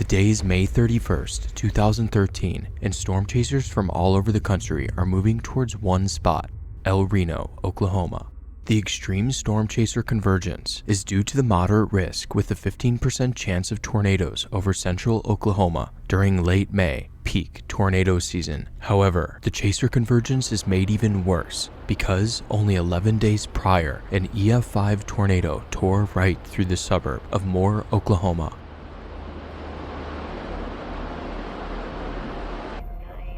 day is May 31st, 2013, and storm chasers from all over the country are moving towards one spot, El Reno, Oklahoma. The extreme storm chaser convergence is due to the moderate risk with a 15% chance of tornadoes over central Oklahoma during late May, peak tornado season. However, the chaser convergence is made even worse because only 11 days prior, an EF5 tornado tore right through the suburb of Moore, Oklahoma.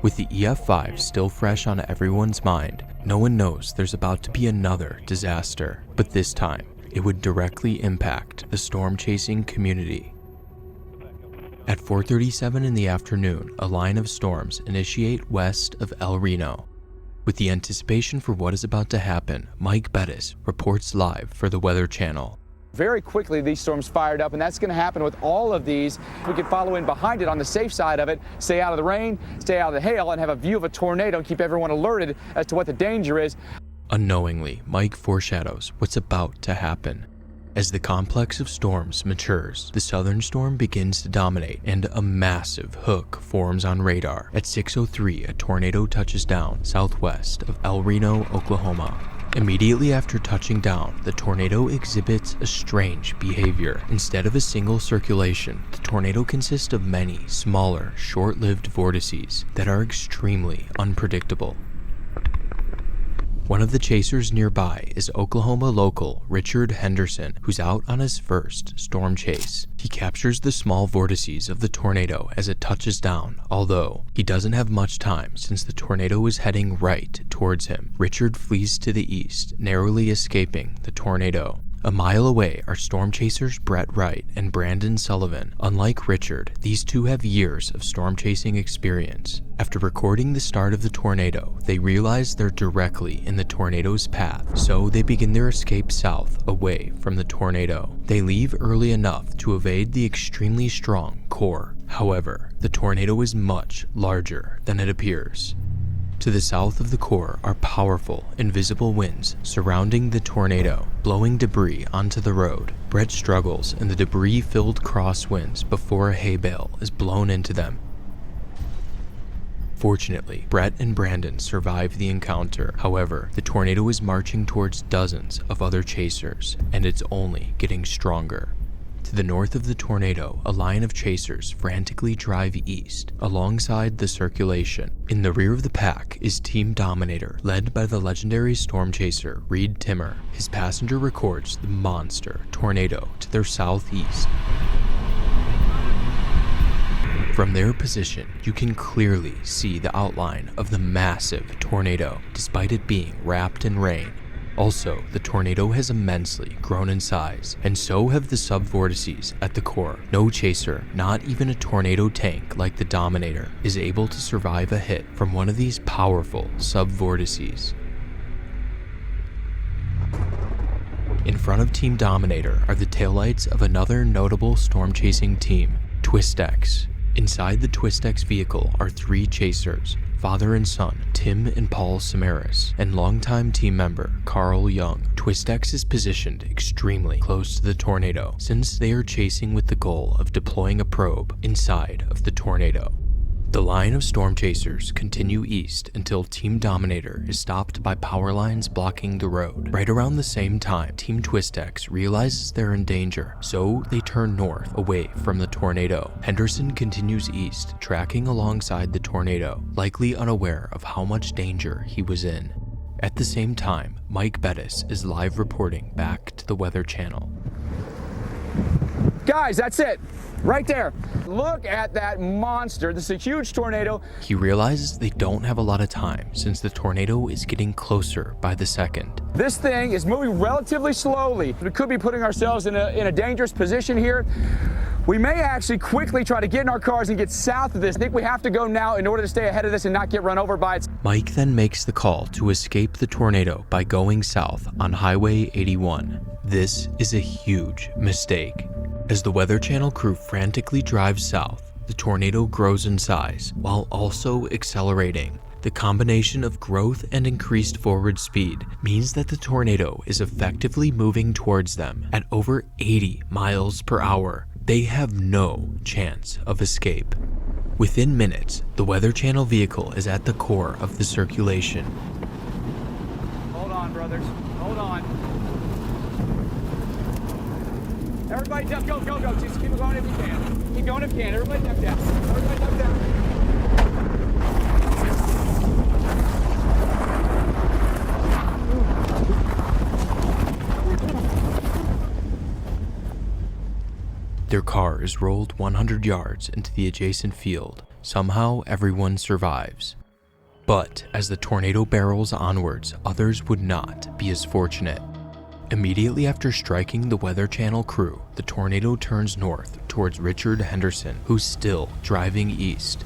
With the EF5 still fresh on everyone's mind, no one knows there's about to be another disaster, but this time, it would directly impact the storm chasing community. At 4:37 in the afternoon, a line of storms initiate west of El Reno. With the anticipation for what is about to happen, Mike Bettis reports live for the Weather Channel. Very quickly, these storms fired up, and that's going to happen with all of these. We can follow in behind it on the safe side of it, stay out of the rain, stay out of the hail, and have a view of a tornado and keep everyone alerted as to what the danger is. Unknowingly, Mike foreshadows what's about to happen. As the complex of storms matures, the southern storm begins to dominate and a massive hook forms on radar. At 6:03, a tornado touches down southwest of El Reno, Oklahoma. Immediately after touching down, the tornado exhibits a strange behavior. Instead of a single circulation, the tornado consists of many smaller, short-lived vortices that are extremely unpredictable. One of the chasers nearby is Oklahoma local Richard Henderson, who's out on his first storm chase. He captures the small vortices of the tornado as it touches down, although he doesn't have much time since the tornado is heading right towards him. Richard flees to the east, narrowly escaping the tornado. A mile away are storm chasers Brett Wright and Brandon Sullivan. Unlike Richard, these two have years of storm chasing experience. After recording the start of the tornado, they realize they're directly in the tornado's path, so they begin their escape south, away from the tornado. They leave early enough to evade the extremely strong core. However, the tornado is much larger than it appears. To the south of the core are powerful, invisible winds surrounding the tornado, blowing debris onto the road. Brett struggles in the debris-filled crosswinds before a hay bale is blown into them. Fortunately, Brett and Brandon survive the encounter. However, the tornado is marching towards dozens of other chasers, and it's only getting stronger. To the north of the tornado, a line of chasers frantically drive east, alongside the circulation. In the rear of the pack is Team Dominator, led by the legendary storm chaser Reed Timmer. His passenger records the monster tornado to their southeast. From their position, you can clearly see the outline of the massive tornado, despite it being wrapped in rain. Also, the tornado has immensely grown in size, and so have the subvortices at the core. No chaser, not even a tornado tank like the Dominator, is able to survive a hit from one of these powerful subvortices. In front of Team Dominator are the taillights of another notable storm-chasing team, Twistex. Inside the Twistex vehicle are three chasers, father and son, Tim and Paul Samaras, and longtime team member, Carl Young. Twistex is positioned extremely close to the tornado, since they are chasing with the goal of deploying a probe inside of the tornado. The line of storm chasers continue east until Team Dominator is stopped by power lines blocking the road. Right around the same time, Team Twistex realizes they're in danger, so they turn north away from the tornado. Henderson continues east, tracking alongside the tornado, likely unaware of how much danger he was in. At the same time, Mike Bettis is live reporting back to the Weather Channel. Guys, that's it. Right there. Look at that monster. This is a huge tornado. He realizes they don't have a lot of time since the tornado is getting closer by the second. This thing is moving relatively slowly. We could be putting ourselves in a dangerous position here. We may actually quickly try to get in our cars and get south of this. I think we have to go now in order to stay ahead of this and not get run over by it. Mike then makes the call to escape the tornado by going south on Highway 81. This is a huge mistake. As the Weather Channel crew frantically drives south, the tornado grows in size while also accelerating. The combination of growth and increased forward speed means that the tornado is effectively moving towards them at over 80 miles per hour. They have no chance of escape. Within minutes, the Weather Channel vehicle is at the core of the circulation. Hold on, brothers. Hold on. Everybody duck, go. Just keep going if you can. Keep going if you can. Everybody duck down. Everybody duck down. Their car is rolled 100 yards into the adjacent field. Somehow, everyone survives. But as the tornado barrels onwards, others would not be as fortunate. Immediately after striking the Weather Channel crew, the tornado turns north towards Richard Henderson, who's still driving east.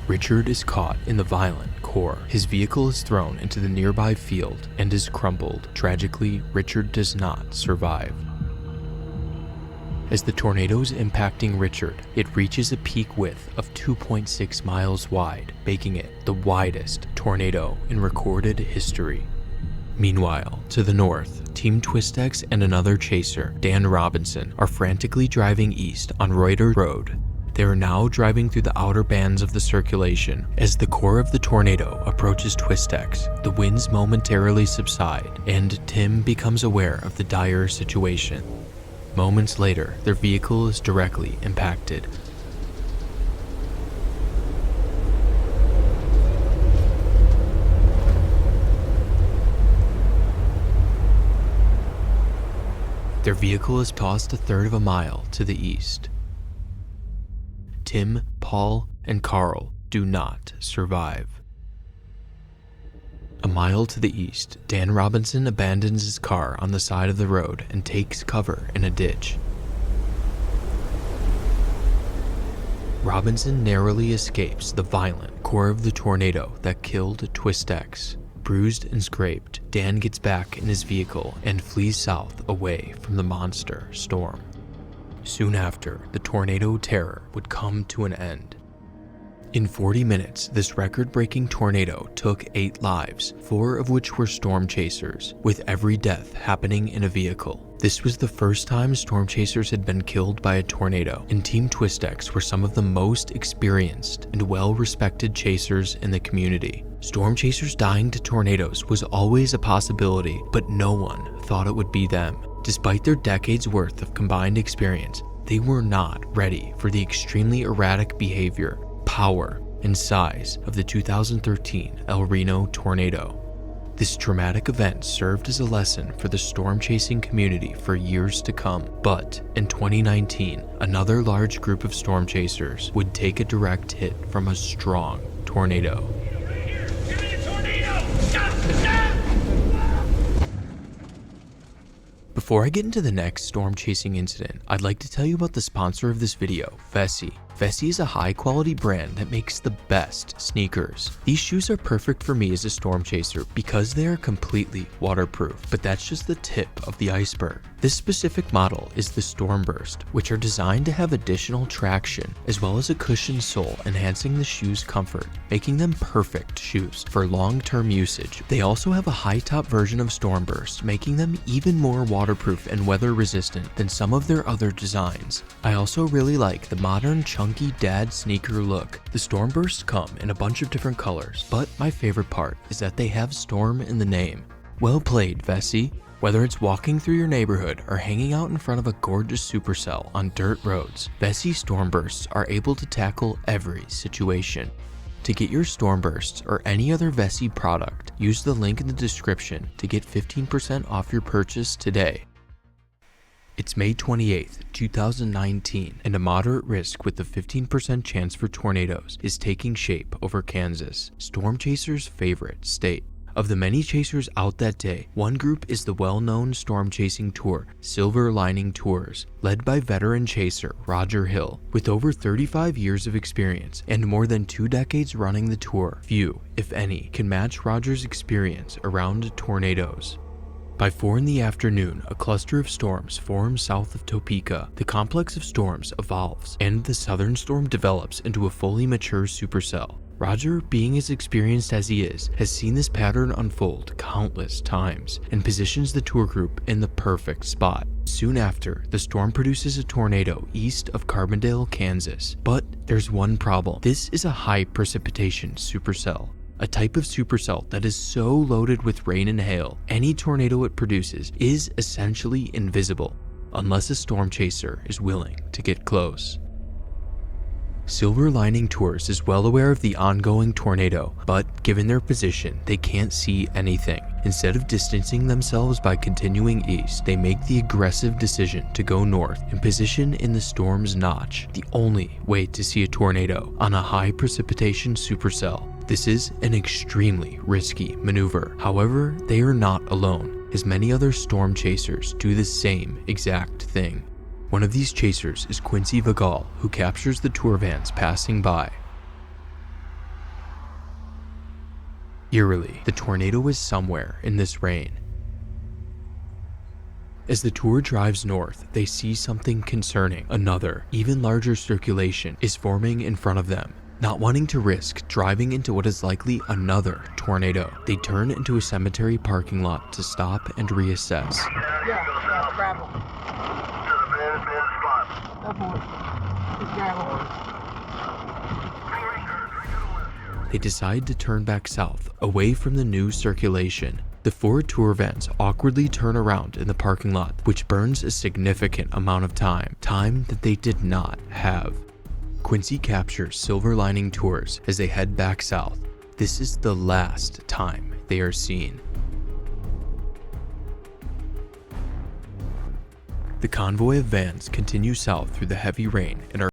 Richard is caught in the violent core. His vehicle is thrown into the nearby field and is crumpled. Tragically, Richard does not survive. As the tornado is impacting Richard, it reaches a peak width of 2.6 miles wide, making it the widest tornado in recorded history. Meanwhile, to the north, Team Twistex and another chaser, Dan Robinson, are frantically driving east on Reuter Road. They are now driving through the outer bands of the circulation. As the core of the tornado approaches Twistex, the winds momentarily subside, and Tim becomes aware of the dire situation. Moments later, their vehicle is directly impacted. Their vehicle is tossed a third of a mile to the east. Tim, Paul, and Carl do not survive. A mile to the east, Dan Robinson abandons his car on the side of the road and takes cover in a ditch. Robinson narrowly escapes the violent core of the tornado that killed Twistex. Bruised and scraped, Dan gets back in his vehicle and flees south away from the monster storm. Soon after, the tornado terror would come to an end. In 40 minutes, this record-breaking tornado took 8 lives, 4 of which were storm chasers, with every death happening in a vehicle. This was the first time storm chasers had been killed by a tornado, and Team Twistex were some of the most experienced and well-respected chasers in the community. Storm chasers dying to tornadoes was always a possibility, but no one thought it would be them. Despite their decades worth of combined experience, they were not ready for the extremely erratic behavior, power, and size of the 2013 El Reno tornado. This traumatic event served as a lesson for the storm chasing community for years to come, but in 2019, another large group of storm chasers would take a direct hit from a strong tornado. Before I get into the next storm chasing incident, I'd like to tell you about the sponsor of this video, Vessi. Vessi is a high-quality brand that makes the best sneakers. These shoes are perfect for me as a storm chaser because they are completely waterproof, but that's just the tip of the iceberg. This specific model is the Stormburst, which are designed to have additional traction, as well as a cushioned sole enhancing the shoe's comfort, making them perfect shoes for long-term usage. They also have a high-top version of Stormburst, making them even more waterproof and weather-resistant than some of their other designs. I also really like the modern chunky dad sneaker look. The Stormbursts come in a bunch of different colors, but my favorite part is that they have storm in the name. Well played, Vessi. Whether it's walking through your neighborhood or hanging out in front of a gorgeous supercell on dirt roads, Vessi Stormbursts are able to tackle every situation. To get your Stormbursts or any other Vessi product, use the link in the description to get 15% off your purchase today. It's May 28th, 2019, and a moderate risk with a 15% chance for tornadoes is taking shape over Kansas, storm chasers' favorite state. Of the many chasers out that day, one group is the well-known storm chasing tour, Silver Lining Tours, led by veteran chaser Roger Hill. With over 35 years of experience and more than 2 decades running the tour, few, if any, can match Roger's experience around tornadoes. By 4 in the afternoon, a cluster of storms forms south of Topeka. The complex of storms evolves, and the southern storm develops into a fully mature supercell. Roger, being as experienced as he is, has seen this pattern unfold countless times and positions the tour group in the perfect spot. Soon after, the storm produces a tornado east of Carbondale, Kansas. But there's one problem. This is a high precipitation supercell, a type of supercell that is so loaded with rain and hail, any tornado it produces is essentially invisible, unless a storm chaser is willing to get close. Silver Lining Tours is well aware of the ongoing tornado, but given their position, they can't see anything. Instead of distancing themselves by continuing east, they make the aggressive decision to go north and position in the storm's notch, the only way to see a tornado on a high precipitation supercell. This is an extremely risky maneuver. However, they are not alone, as many other storm chasers do the same exact thing. One of these chasers is Quincy Vigal, who captures the tour vans passing by. Eerily, the tornado is somewhere in this rain. As the tour drives north, they see something concerning. Another, even larger circulation is forming in front of them. Not wanting to risk driving into what is likely another tornado, they turn into a cemetery parking lot to stop and reassess. Yeah, gravel. They decide to turn back south, away from the new circulation. The 4 tour vans awkwardly turn around in the parking lot, which burns a significant amount of time that they did not have. Quincy captures Silver Lining Tours as they head back south. This is the last time they are seen. The convoy of vans continue south through the heavy rain and are